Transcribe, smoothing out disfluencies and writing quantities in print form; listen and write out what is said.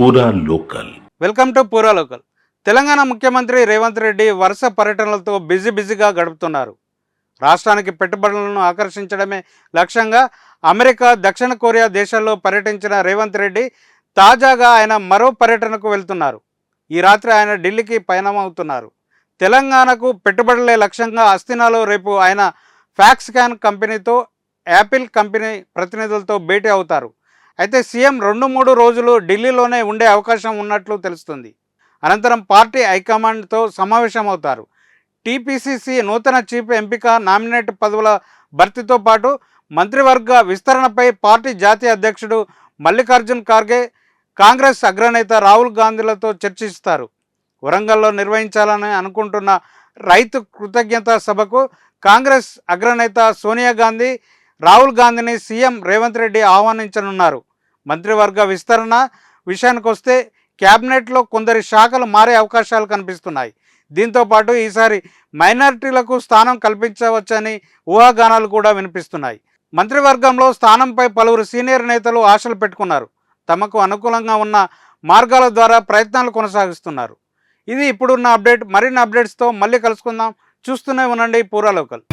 పూరా local. Welcome to పూరా local. Telangana ముఖ్యమంత్రి రేవంత్ రెడ్డి వరుస పర్యటనలతో బిజీగా గడుపుతున్నారు. రాష్ట్రానికి పెట్టుబడులను ఆకర్షించడమే లక్ష్యంగా అమెరికా, దక్షిణ కొరియా దేశాల్లో పర్యటించిన రేవంత్ రెడ్డి తాజాగా ఆయన మరో పర్యటనకు వెళ్తున్నారు. ఈ రాత్రి ఆయన ఢిల్లీకి పయనమవుతున్నారు. తెలంగాణకు పెట్టుబడులే లక్ష్యంగా అస్థినాలో రేపు ఆయన ఫాక్స్కాన్ కంపెనీతో, యాపిల్ కంపెనీ ప్రతినిధులతో భేటీ అవుతారు. అయితే సీఎం 2-3 రోజులు ఢిల్లీలోనే ఉండే అవకాశం ఉన్నట్లు తెలుస్తుంది. అనంతరం పార్టీ హైకమాండ్తో సమావేశమవుతారు. టీపీసీసీ నూతన చీఫ్ ఎంపిక, నామినేట్ పదవుల భర్తీతో పాటు మంత్రివర్గ విస్తరణపై పార్టీ జాతీయ అధ్యక్షుడు మల్లికార్జున్ ఖార్గే, కాంగ్రెస్ అగ్రనేత రాహుల్ గాంధీలతో చర్చిస్తారు. వరంగల్లో నిర్వహించాలని అనుకుంటున్న రైతు కృతజ్ఞతా సభకు కాంగ్రెస్ అగ్రనేత సోనియా గాంధీ, రాహుల్ గాంధీని సీఎం రేవంత్ రెడ్డి ఆహ్వానించనున్నారు. మంత్రివర్గ విస్తరణ విషయానికి వస్తే క్యాబినెట్లో కొందరి శాఖలు మారే అవకాశాలు కనిపిస్తున్నాయి. దీంతోపాటు ఈసారి మైనారిటీలకు స్థానం కల్పించవచ్చని ఊహాగానాలు కూడా వినిపిస్తున్నాయి. మంత్రివర్గంలో స్థానంపై పలువురు సీనియర్ నేతలు ఆశలు పెట్టుకున్నారు. తమకు అనుకూలంగా ఉన్న మార్గాల ద్వారా ప్రయత్నాలు కొనసాగిస్తున్నారు. ఇది ఇప్పుడున్న అప్డేట్. మరిన్ని అప్డేట్స్తో మళ్ళీ కలుసుకుందాం. చూస్తూనే ఉండండి పూరా లోకల్.